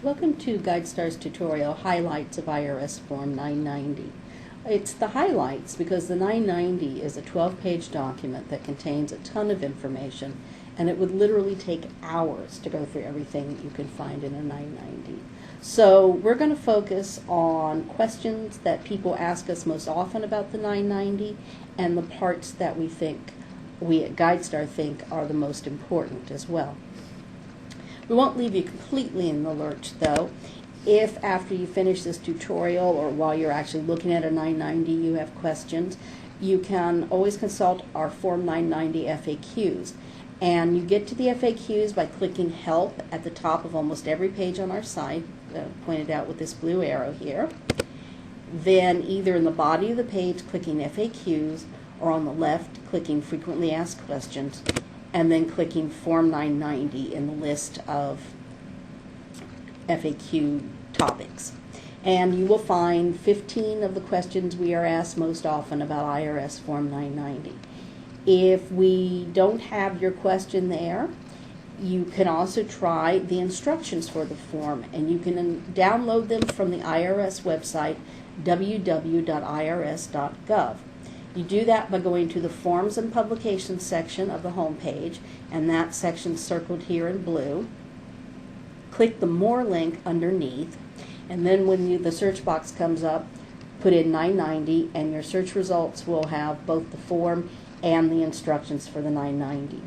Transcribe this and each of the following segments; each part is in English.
Welcome to GuideStar's tutorial, Highlights of IRS Form 990. It's the highlights because the 990 is a 12-page document that contains a ton of information, and it would literally take hours to go through everything that you can find in a 990. So we're going to focus on questions that people ask us most often about the 990 and the parts that we at GuideStar think are the most important as well. We won't leave you completely in the lurch, though. If after you finish this tutorial or while you're actually looking at a 990 you have questions, you can always consult our Form 990 FAQs. And you get to the FAQs by clicking Help at the top of almost every page on our site, pointed out with this blue arrow here. Then either in the body of the page clicking FAQs, or on the left clicking Frequently Asked Questions, and then clicking Form 990 in the list of FAQ topics. And you will find 15 of the questions we are asked most often about IRS Form 990. If we don't have your question there, you can also try the instructions for the form, and you can download them from the IRS website, www.irs.gov. You do that by going to the Forms and Publications section of the home page, and that section circled here in blue. Click the More link underneath, and then when the search box comes up, put in 990, and your search results will have both the form and the instructions for the 990.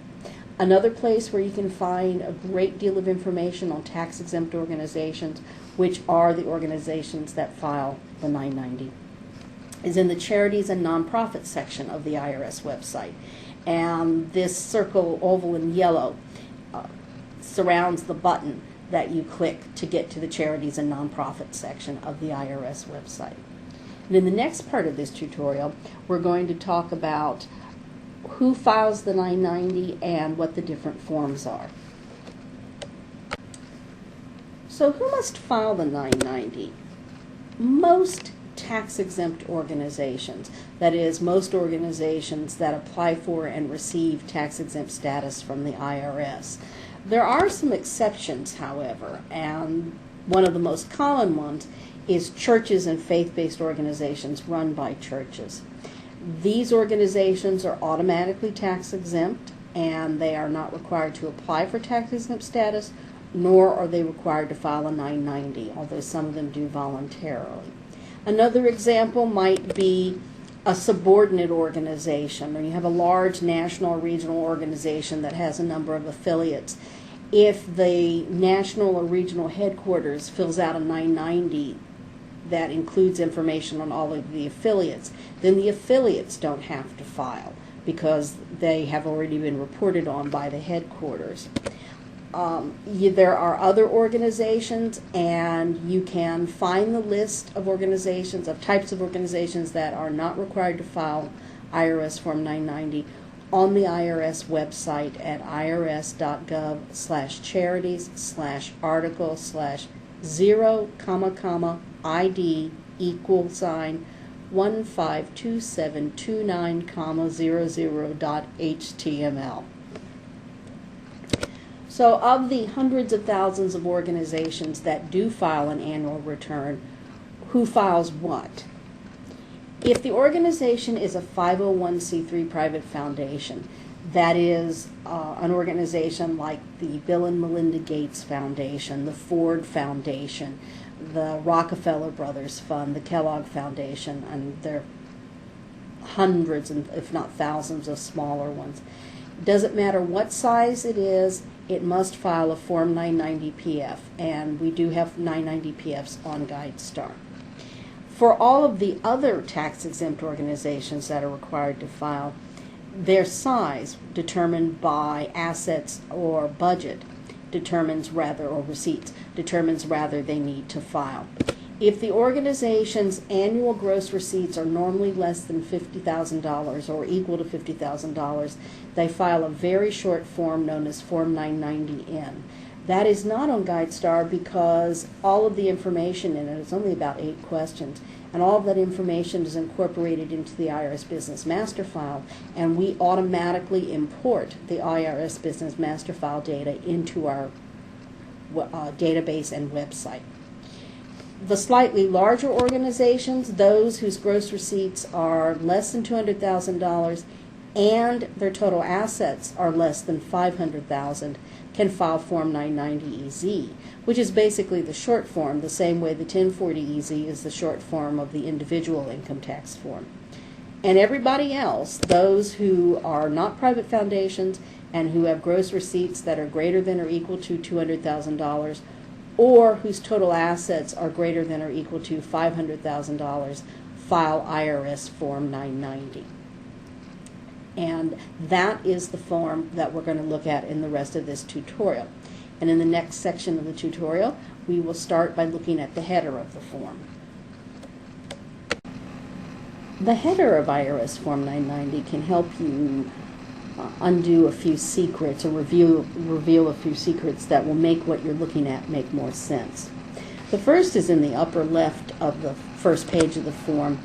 Another place where you can find a great deal of information on tax-exempt organizations, which are the organizations that file the 990. Is in the Charities and Nonprofits section of the IRS website. And this circle, oval and yellow, surrounds the button that you click to get to the Charities and Nonprofits section of the IRS website. And in the next part of this tutorial, we're going to talk about who files the 990 and what the different forms are. So who must file the 990? Most tax-exempt organizations, that is, most organizations that apply for and receive tax-exempt status from the IRS. There are some exceptions, however, and one of the most common ones is churches and faith-based organizations run by churches. These organizations are automatically tax-exempt, and they are not required to apply for tax-exempt status, nor are they required to file a 990, although some of them do voluntarily. Another example might be a subordinate organization, or you have a large national or regional organization that has a number of affiliates. If the national or regional headquarters fills out a 990 that includes information on all of the affiliates, then the affiliates don't have to file because they have already been reported on by the headquarters. There are other organizations, and you can find the list of organizations, of types of organizations that are not required to file IRS Form 990 on the IRS website at irs.gov/charities/article/0, ID =152729,00.html. So of the hundreds of thousands of organizations that do file an annual return, who files what? If the organization is a 501c3 private foundation, that is an organization like the Bill and Melinda Gates Foundation, the Ford Foundation, the Rockefeller Brothers Fund, the Kellogg Foundation, and there are hundreds, if not thousands, of smaller ones. It doesn't matter what size it is, it must file a Form 990 PF, and we do have 990 PFs on GuideStar. For all of the other tax-exempt organizations that are required to file, their size determined by assets or budget or receipts determines whether they need to file. If the organization's annual gross receipts are normally less than $50,000 or equal to $50,000, they file a very short form known as Form 990N. That is not on GuideStar because all of the information in it is only about 8 questions, and all of that information is incorporated into the IRS Business Master File, and we automatically import the IRS Business Master File data into our database and website. The slightly larger organizations, those whose gross receipts are less than $200,000 and their total assets are less than $500,000, can file Form 990EZ, which is basically the short form, the same way the 1040EZ is the short form of the individual income tax form. And everybody else, those who are not private foundations and who have gross receipts that are greater than or equal to $200,000, or whose total assets are greater than or equal to $500,000, file IRS Form 990. And that is the form that we're going to look at in the rest of this tutorial. And in the next section of the tutorial, we will start by looking at the header of the form. The header of IRS Form 990 can help you undo a few secrets or reveal a few secrets that will make what you're looking at make more sense. The first is in the upper left of the first page of the form,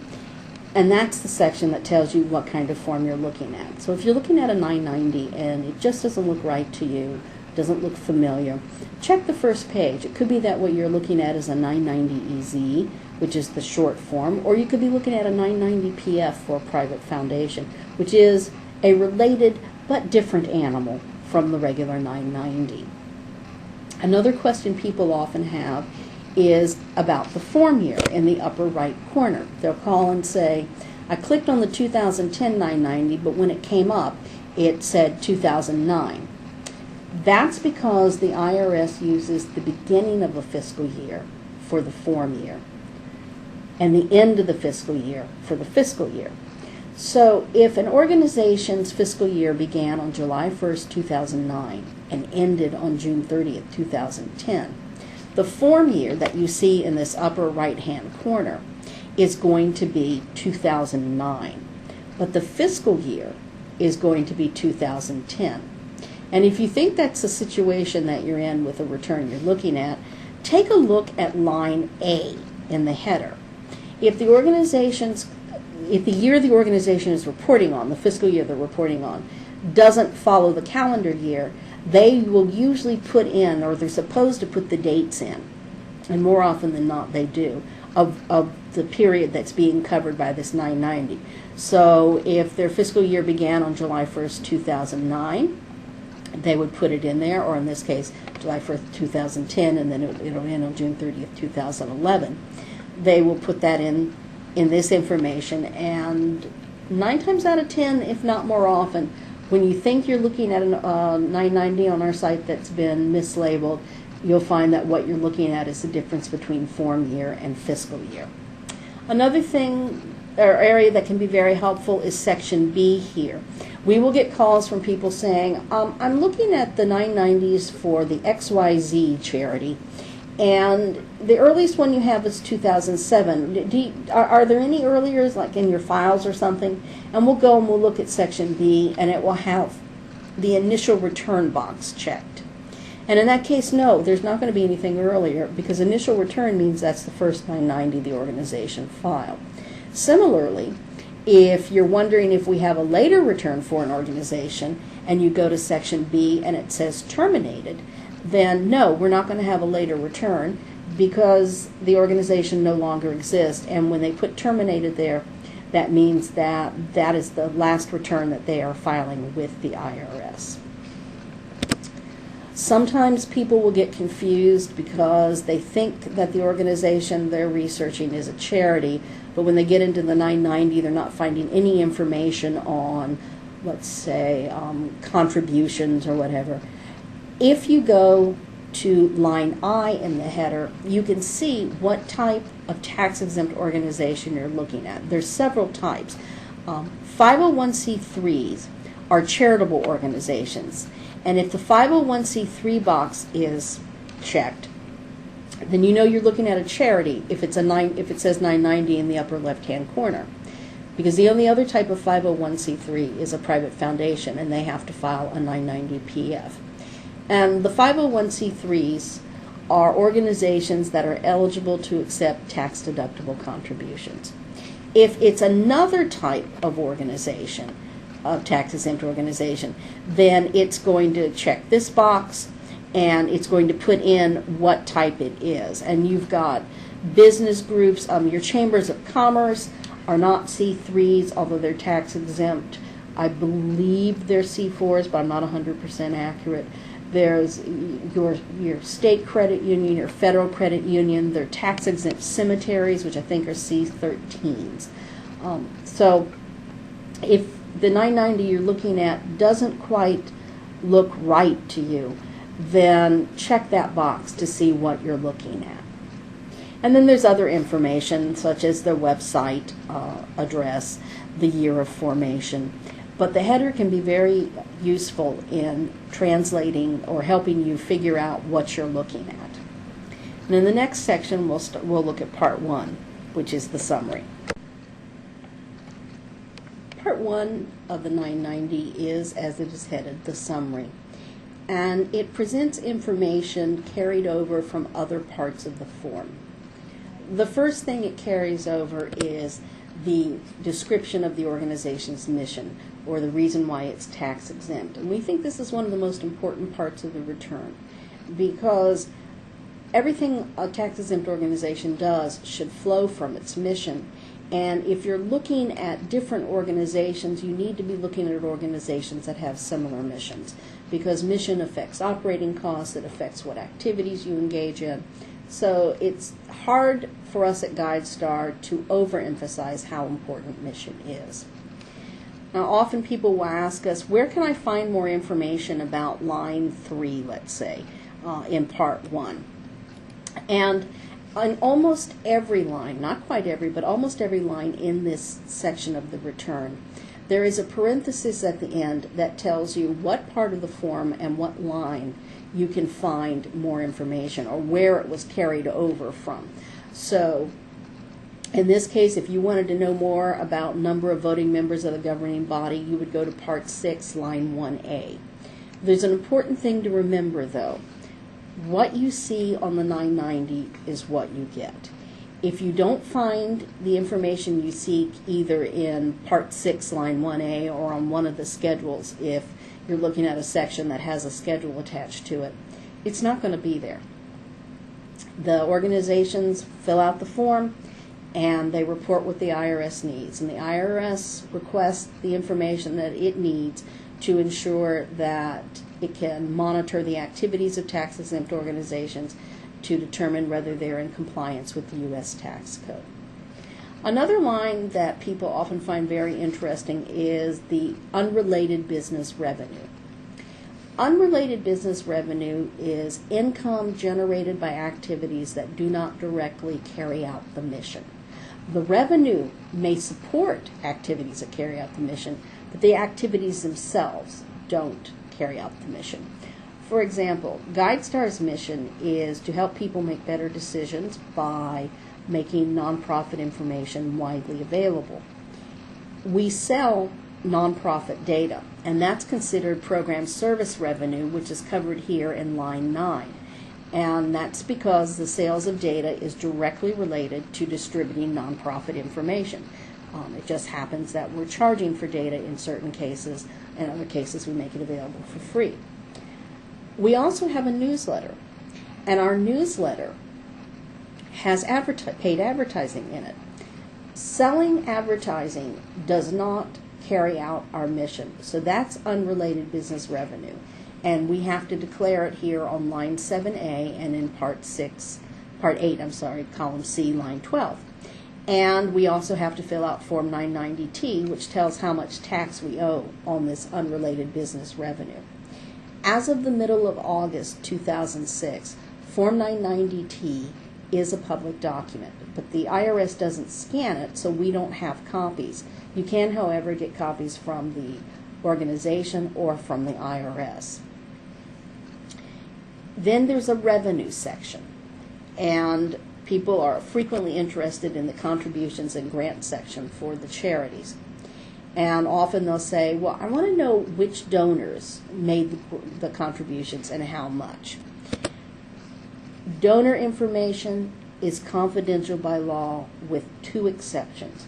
and that's the section that tells you what kind of form you're looking at. So if you're looking at a 990 and it just doesn't look right to you, doesn't look familiar, check the first page. It could be that what you're looking at is a 990EZ, which is the short form, or you could be looking at a 990PF for a private foundation, which is a related but different animal from the regular 990. Another question people often have is about the form year in the upper right corner. They'll call and say, I clicked on the 2010 990, but when it came up, it said 2009. That's because the IRS uses the beginning of a fiscal year for the form year and the end of the fiscal year for the fiscal year. So if an organization's fiscal year began on July 1st, 2009 and ended on June 30th, 2010, the form year that you see in this upper right-hand corner is going to be 2009, but the fiscal year is going to be 2010. And if you think that's the situation that you're in with a return you're looking at, take a look at line A in the header. If the year the organization is reporting on, the fiscal year they're reporting on, doesn't follow the calendar year, they will usually put in, or they're supposed to put the dates in, and more often than not they do, of the period that's being covered by this 990. So if their fiscal year began on July 1st, 2009, they would put it in there, or in this case, July 1st, 2010, and then it'll end on June 30th, 2011. They will put that in this information, and 9 times out of 10, if not more often, when you think you're looking at a 990 on our site that's been mislabeled, you'll find that what you're looking at is the difference between form year and fiscal year. Another thing or area that can be very helpful is section B here. We will get calls from people saying, I'm looking at the 990s for the XYZ charity, and the earliest one you have is 2007. Are there any earlier, like in your files or something? And we'll go and we'll look at section B, and it will have the initial return box checked. And in that case, no, there's not going to be anything earlier, because initial return means that's the first 990 the organization filed. Similarly, if you're wondering if we have a later return for an organization and you go to section B and it says terminated, then no, we're not going to have a later return because the organization no longer exists. And when they put terminated there, that means that that is the last return that they are filing with the IRS. Sometimes people will get confused because they think that the organization they're researching is a charity, but when they get into the 990, they're not finding any information on, let's say, contributions or whatever. If you go to line I in the header, you can see what type of tax-exempt organization you're looking at. There's several types. 501c3s are charitable organizations. And if the 501c3 box is checked, then you know you're looking at a charity if it says 990 in the upper left-hand corner. Because the only other type of 501c3 is a private foundation, and they have to file a 990 PF. And the 501c3s are organizations that are eligible to accept tax-deductible contributions. If it's another type of organization, a tax-exempt organization, then it's going to check this box, and it's going to put in what type it is. And you've got business groups. Your chambers of commerce are not C3s, although they're tax exempt. I believe they're C4s, but I'm not 100% accurate. There's your state credit union, your federal credit union. They're tax exempt cemeteries, which I think are C13s. So if the 990 you're looking at doesn't quite look right to you, then check that box to see what you're looking at. And then there's other information, such as their website address, the year of formation. But the header can be very useful in translating or helping you figure out what you're looking at. And in the next section, we'll look at Part 1, which is the summary. Part 1 of the 990 is, as it is headed, the summary. And it presents information carried over from other parts of the form. The first thing it carries over is the description of the organization's mission, or the reason why it's tax exempt. And we think this is one of the most important parts of the return, because everything a tax exempt organization does should flow from its mission. And if you're looking at different organizations, you need to be looking at organizations that have similar missions, because mission affects operating costs, it affects what activities you engage in. So it's hard for us at GuideStar to overemphasize how important mission is. Now, often people will ask us, where can I find more information about line 3, let's say, in Part 1? And on almost every line, not quite every, but almost every line in this section of the return, there is a parenthesis at the end that tells you what part of the form and what line you can find more information, or where it was carried over from. So in this case, if you wanted to know more about number of voting members of the governing body, you would go to Part 6, line 1A. There's an important thing to remember, though. What you see on the 990 is what you get. If you don't find the information you seek either in Part 6, line 1A, or on one of the schedules, if you're looking at a section that has a schedule attached to it, it's not going to be there. The organizations fill out the form and they report what the IRS needs, and the IRS requests the information that it needs to ensure that it can monitor the activities of tax-exempt organizations to determine whether they're in compliance with the U.S. tax code. Another line that people often find very interesting is the unrelated business revenue. Unrelated business revenue is income generated by activities that do not directly carry out the mission. The revenue may support activities that carry out the mission, but the activities themselves don't carry out the mission. For example, GuideStar's mission is to help people make better decisions by making nonprofit information widely available. We sell nonprofit data, and that's considered program service revenue, which is covered here in line 9. And that's because the sales of data is directly related to distributing nonprofit information. It just happens that we're charging for data in certain cases, and in other cases we make it available for free. We also have a newsletter, and our newsletter has paid advertising in it. Selling advertising does not carry out our mission, so that's unrelated business revenue, and we have to declare it here on line 7A and in Part 8, column C, line 12. And we also have to fill out Form 990T, which tells how much tax we owe on this unrelated business revenue. As of the middle of August 2006, Form 990T is a public document, but the IRS doesn't scan it, so we don't have copies. You can, however, get copies from the organization or from the IRS. Then there's a revenue section, and people are frequently interested in the contributions and grant section for the charities. And often they'll say, well, I want to know which donors made the contributions and how much. Donor information is confidential by law with 2 exceptions.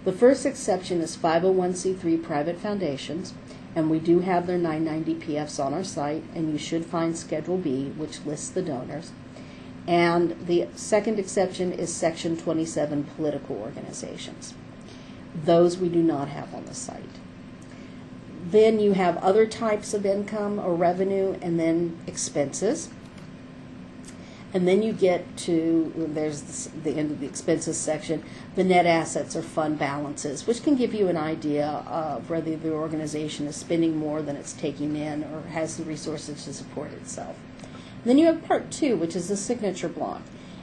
The first exception is 501c3 private foundations, And we do have their 990 PFs on our site, and you should find Schedule B, which lists the donors. And the second exception is Section 27 political organizations. Those we do not have on the site. Then you have other types of income or revenue, and then expenses. And then you get to, there's the end of the expenses section, the net assets or fund balances, which can give you an idea of whether the organization is spending more than it's taking in or has the resources to support itself. Then you have Part 2, which is the signature block.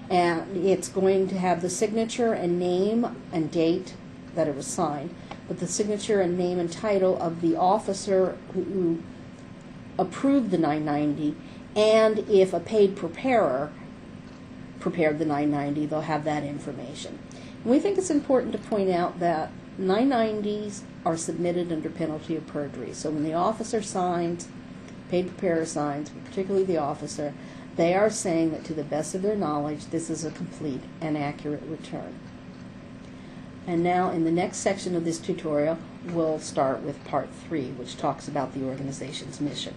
And it's going to have the signature and name and date that it was signed, but the signature and name and title of the officer who approved the 990, and if a paid preparer prepared the 990, they'll have that information. And we think it's important to point out that 990s are submitted under penalty of perjury. So when the officer signs, paid preparer signs, particularly the officer, they are saying that to the best of their knowledge, this is a complete and accurate return. And now in the next section of this tutorial, we'll start with Part 3, which talks about the organization's mission.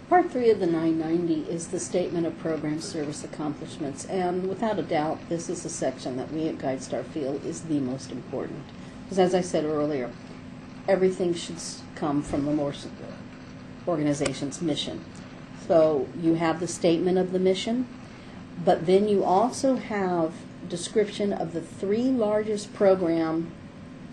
Part 3 of the 990 is the Statement of Program Service Accomplishments, and without a doubt, this is a section that we at GuideStar feel is the most important. Because as I said earlier, everything should come from the organization's mission. So you have the statement of the mission, but then you also have description of the 3 largest program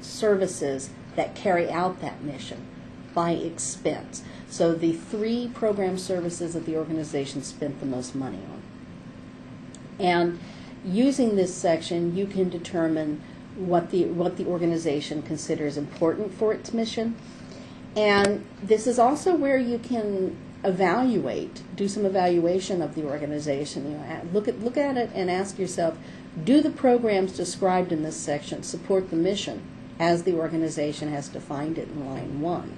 services that carry out that mission by expense. So the 3 program services that the organization spent the most money on. And using this section, you can determine what the organization considers important for its mission. And this is also where you can do some evaluation of the organization. You know, look at it and ask yourself, do the programs described in this section support the mission as the organization has defined it in line 1?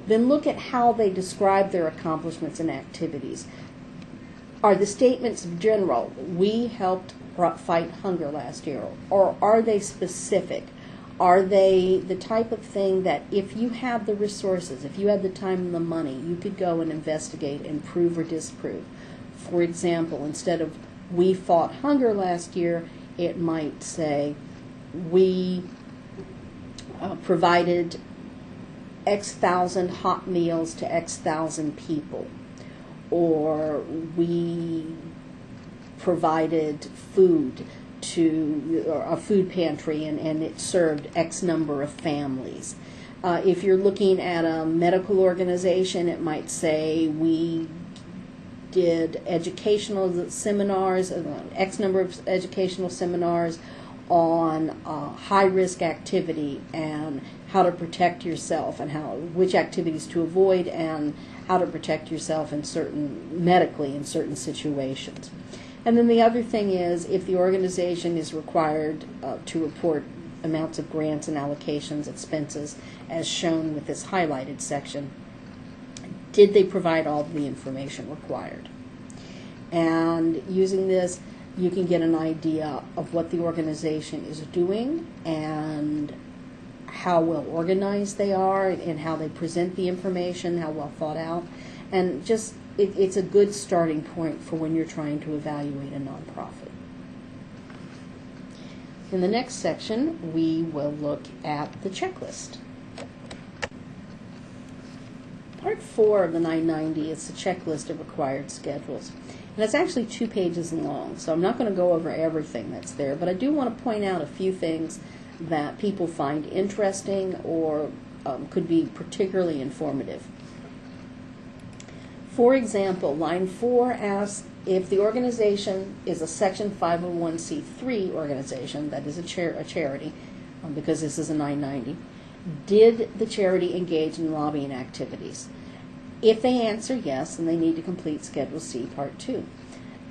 Then look at how they describe their accomplishments and activities. Are the statements general? We helped fight hunger last year. Or are they specific? Are they the type of thing that if you have the resources, if you had the time and the money, you could go and investigate and prove or disprove? For example, instead of we fought hunger last year, it might say we provided X thousand hot meals to X thousand people, or we provided food to a food pantry and it served X number of families. If you're looking at a medical organization, it might say we did educational seminars, X number of educational seminars on high-risk activity and how to protect yourself and which activities to avoid and how to protect yourself medically in certain situations. And then the other thing is, if the organization is required to report amounts of grants and allocations, expenses, as shown with this highlighted section, did they provide all the information required? And using this, you can get an idea of what the organization is doing and how well organized they are and how they present the information, how well thought out, and just it's a good starting point for when you're trying to evaluate a nonprofit. In the next section, we will look at the checklist. Part 4 of the 990 is the checklist of required schedules. And it's actually 2 pages long, so I'm not going to go over everything that's there, but I do want to point out a few things that people find interesting or could be particularly informative. For example, line 4 asks if the organization is a Section 501c3 organization, that is a charity, because this is a 990, did the charity engage in lobbying activities? If they answer yes, then they need to complete Schedule C, Part 2.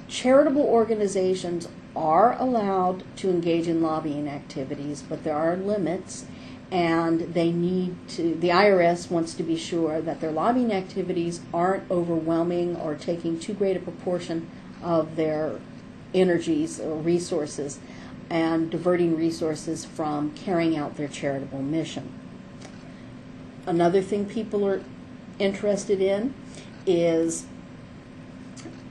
Charitable organizations are allowed to engage in lobbying activities, but there are limits, and the IRS wants to be sure that their lobbying activities aren't overwhelming or taking too great a proportion of their energies or resources and diverting resources from carrying out their charitable mission. Another thing people are interested in is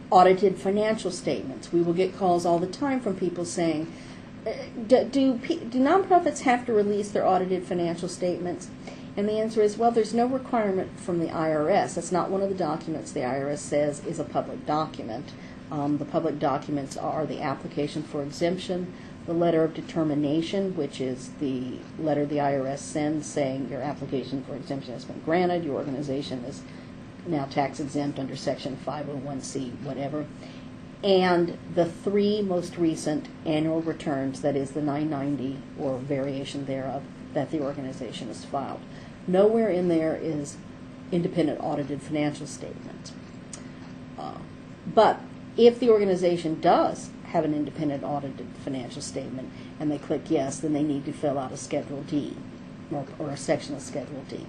audited financial statements. We will get calls all the time from people saying, do nonprofits have to release their audited financial statements? And the answer is, well, there's no requirement from the IRS. That's not one of the documents the IRS says is a public document. The public documents are the application for exemption, the letter of determination, which is the letter the IRS sends saying your application for exemption has been granted, your organization is now tax exempt under Section 501c, whatever, and the 3 most recent annual returns, that is the 990 or variation thereof, that the organization has filed. Nowhere in there is independent audited financial statement. But if the organization does have an independent audited financial statement and they click yes, then they need to fill out a Schedule D or a section of Schedule D.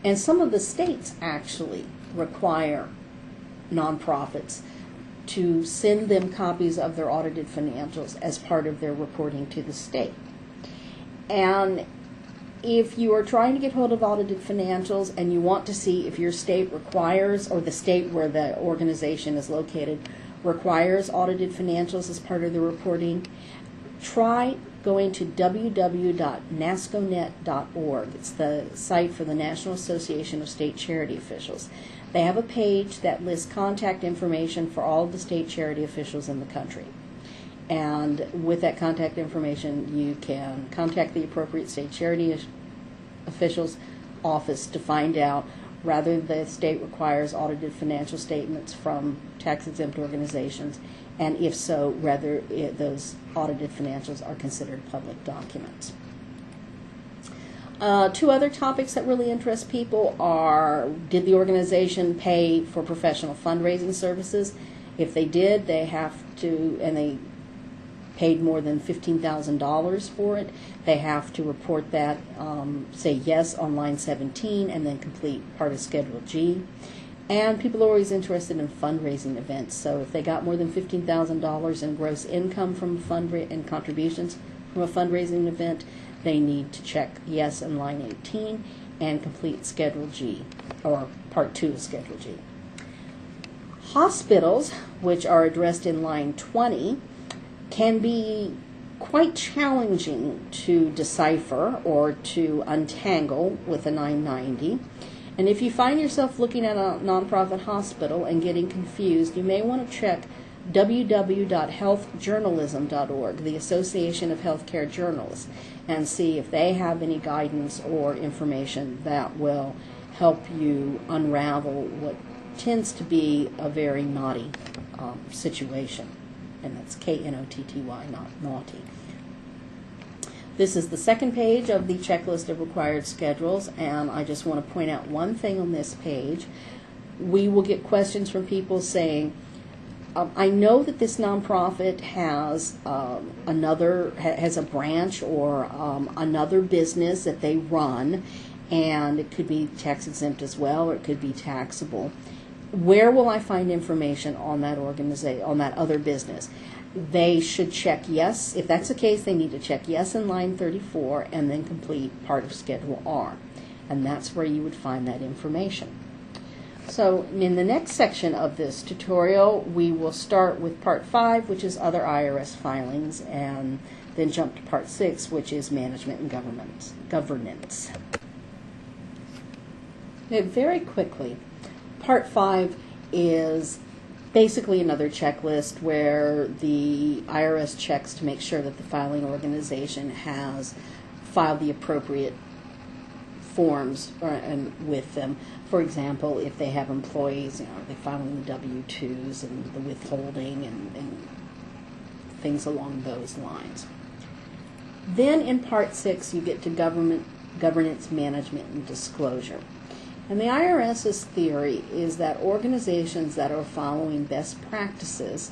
And some of the states actually require nonprofits to send them copies of their audited financials as part of their reporting to the state. And if you are trying to get hold of audited financials and you want to see if your state requires, or the state where the organization is located requires audited financials as part of the reporting, try going to www.nasconet.org. It's the site for the National Association of State Charity Officials. They have a page that lists contact information for all of the state charity officials in the country. And with that contact information, you can contact the appropriate state charity officials office to find out whether the state requires audited financial statements from tax-exempt organizations, and if so, whether those audited financials are considered public documents. 2 other topics that really interest people are, did the organization pay for professional fundraising services? If they did, they have to, and they paid more than $15,000 for it, they have to report that, say yes on line 17, and then complete part of Schedule G. And people are always interested in fundraising events. So if they got more than $15,000 in gross income from and contributions from a fundraising event, they need to check yes on line 18 and complete Schedule G, or Part 2 of Schedule G. Hospitals, which are addressed in line 20, can be quite challenging to decipher or to untangle with a 990. And if you find yourself looking at a nonprofit hospital and getting confused, you may want to check www.healthjournalism.org, the Association of Healthcare Journalists, and see if they have any guidance or information that will help you unravel what tends to be a very knotty situation. And that's K-N-O-T-T-Y, not naughty. This is the second page of the checklist of required schedules, and I just want to point out one thing on this page. We will get questions from people saying, I know that this nonprofit has has a branch or another business that they run, and it could be tax exempt as well, or it could be taxable. Where will I find information on that organization, on that other business? They should check yes. If that's the case, they need to check yes in line 34 and then complete part of Schedule R. And that's where you would find that information. So in the next section of this tutorial, we will start with Part 5, which is other IRS filings, and then jump to Part 6, which is management and governance. Okay, very quickly, Part 5 is basically another checklist where the IRS checks to make sure that the filing organization has filed the appropriate forms with them. For example, if they have employees, are they filing the W-2s and the withholding and things along those lines. Then in Part 6, you get to governance, management, and disclosure. And the IRS's theory is that organizations that are following best practices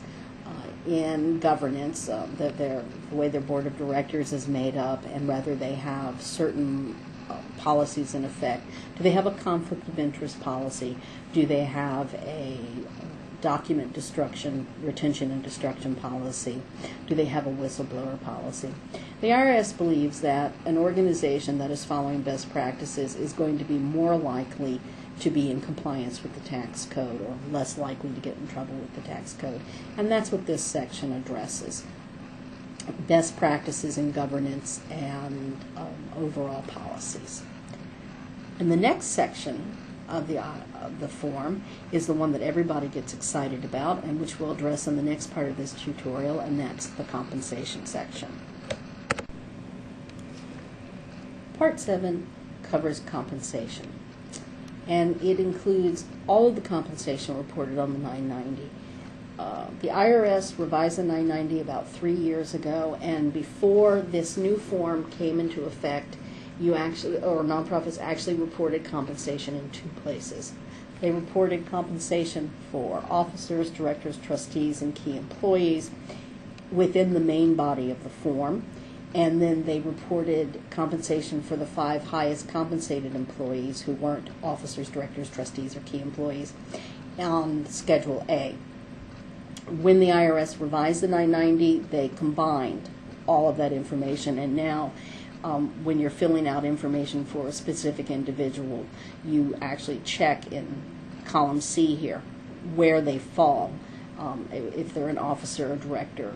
in governance, that the way their board of directors is made up, and whether they have certain policies in effect. Do they have a conflict of interest policy? Do they have a document destruction, retention and destruction policy? Do they have a whistleblower policy? The IRS believes that an organization that is following best practices is going to be more likely to be in compliance with the tax code, or less likely to get in trouble with the tax code. And that's what this section addresses. Best practices in governance and overall policies. And the next section of the form is the one that everybody gets excited about, and which we'll address in the next part of this tutorial, and that's the compensation section. Part 7 covers compensation, and it includes all of the compensation reported on the 990. The IRS revised the 990 about 3 years ago, and before this new form came into effect, nonprofits actually reported compensation in 2 places. They reported compensation for officers, directors, trustees, and key employees within the main body of the form, and then they reported compensation for the 5 highest compensated employees who weren't officers, directors, trustees, or key employees on Schedule A. When the IRS revised the 990, they combined all of that information, and now when you're filling out information for a specific individual, you actually check in column C here where they fall, if they're an officer, a director,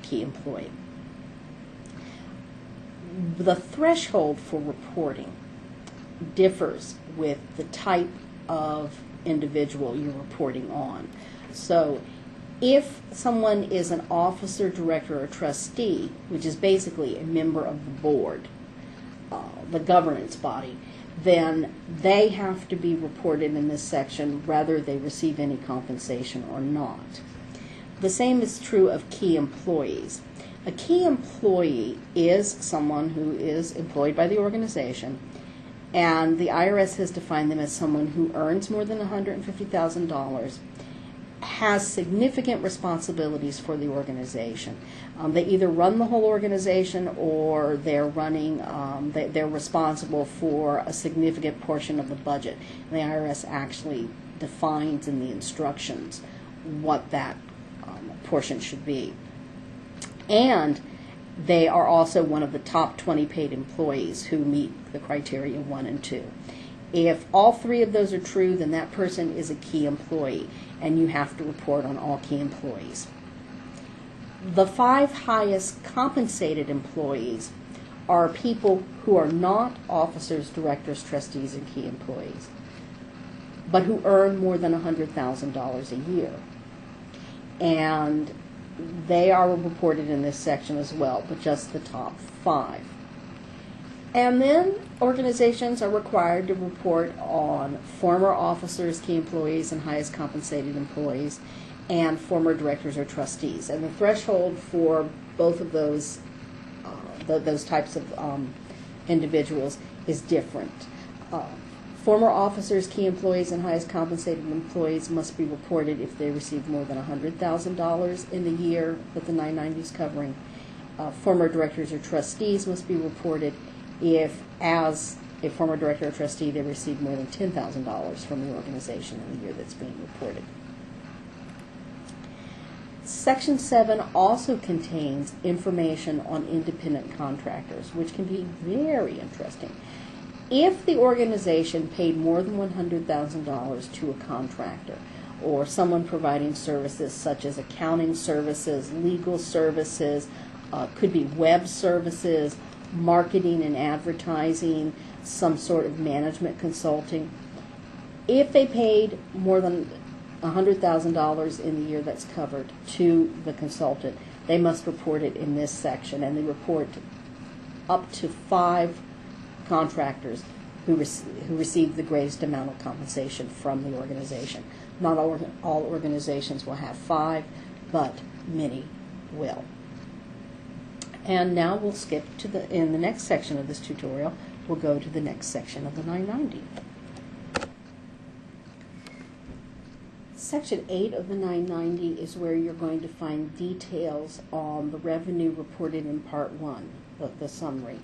key employee. The threshold for reporting differs with the type of individual you're reporting on. So if someone is an officer, director, or trustee, which is basically a member of the board, the governance body, then they have to be reported in this section whether they receive any compensation or not. The same is true of key employees. A key employee is someone who is employed by the organization, and the IRS has defined them as someone who earns more than $150,000, has significant responsibilities for the organization. They either run the whole organization, or they're they're responsible for a significant portion of the budget. And the IRS actually defines in the instructions what that portion should be. And they are also one of the top 20 paid employees who meet the criteria 1 and 2. If all 3 of those are true, then that person is a key employee, and you have to report on all key employees. The 5 highest compensated employees are people who are not officers, directors, trustees, and key employees, but who earn more than $100,000 a year. And they are reported in this section as well, but just the top 5. And then organizations are required to report on former officers, key employees, and highest compensated employees, and former directors or trustees. And the threshold for both of those types of individuals is different. Former officers, key employees, and highest compensated employees must be reported if they receive more than $100,000 in the year that the 990 is covering. Former directors or trustees must be reported if, as a former director or trustee, they receive more than $10,000 from the organization in the year that's being reported. Section 7 also contains information on independent contractors, which can be very interesting. If the organization paid more than $100,000 to a contractor, or someone providing services such as accounting services, legal services, could be web services, marketing and advertising, some sort of management consulting. If they paid more than $100,000 in the year that's covered to the consultant, they must report it in this section, and they report up to 5 contractors who receive the greatest amount of compensation from the organization. Not all organizations will have 5, but many will. And now we'll skip to in the next section of this tutorial, we'll go to the next section of the 990. Section 8 of the 990 is where you're going to find details on the revenue reported in Part 1, the summary.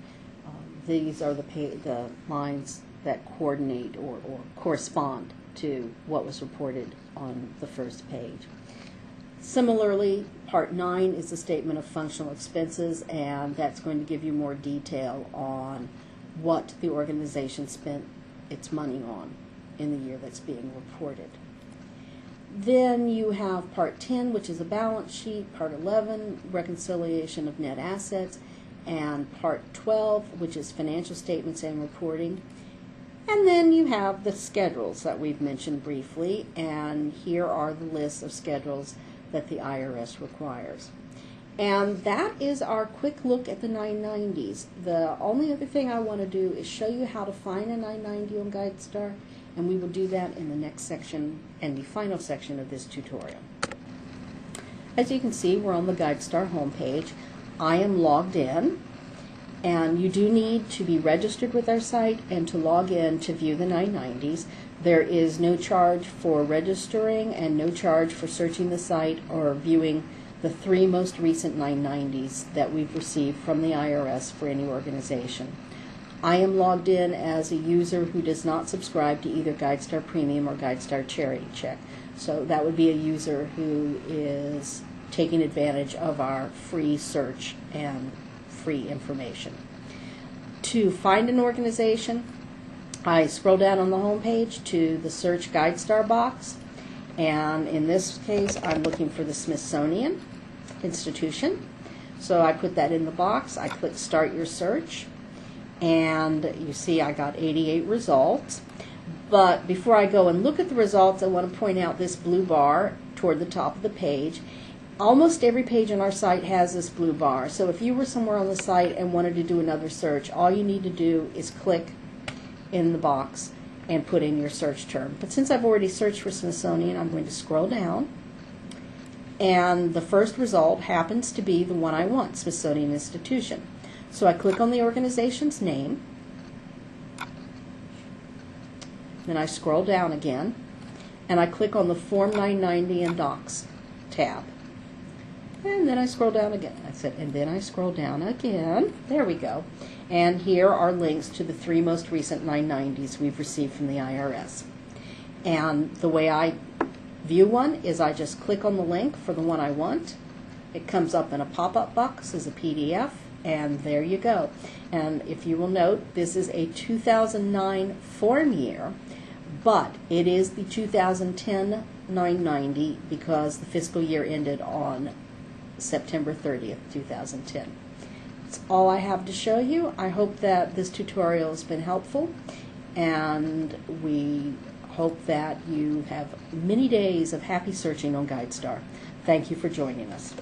These are the lines that coordinate or correspond to what was reported on the first page. Similarly, Part 9 is the statement of functional expenses, and that's going to give you more detail on what the organization spent its money on in the year that's being reported. Then you have Part 10, which is a balance sheet, Part 11, reconciliation of net assets, and Part 12, which is financial statements and reporting. And then you have the schedules that we've mentioned briefly, and here are the lists of schedules that the IRS requires. And that is our quick look at the 990s. The only other thing I want to do is show you how to find a 990 on GuideStar, and we will do that in the next section and the final section of this tutorial. As you can see, we're on the GuideStar homepage. I am logged in, and you do need to be registered with our site and to log in to view the 990s. There is no charge for registering and no charge for searching the site or viewing the 3 most recent 990s that we've received from the IRS for any organization. I am logged in as a user who does not subscribe to either GuideStar Premium or GuideStar Charity Check. So that would be a user who is taking advantage of our free search and free information. To find an organization, I scroll down on the home page to the Search GuideStar box, and in this case I'm looking for the Smithsonian Institution. So I put that in the box, I click Start Your Search, and you see I got 88 results. But before I go and look at the results, I want to point out this blue bar toward the top of the page. Almost every page on our site has this blue bar. So if you were somewhere on the site and wanted to do another search, all you need to do is click in the box and put in your search term. But since I've already searched for Smithsonian, I'm going to scroll down, and the first result happens to be the one I want, Smithsonian Institution. So I click on the organization's name, then I scroll down again, and I click on the Form 990 and Docs tab. And then I scroll down again. And then I scroll down again. There we go. And here are links to the 3 most recent 990s we've received from the IRS. And the way I view one is I just click on the link for the one I want. It comes up in a pop-up box as a PDF, and there you go. And if you will note, this is a 2009 form year, but it is the 2010 990 because the fiscal year ended on September 30th, 2010. That's all I have to show you. I hope that this tutorial has been helpful, and we hope that you have many days of happy searching on GuideStar. Thank you for joining us.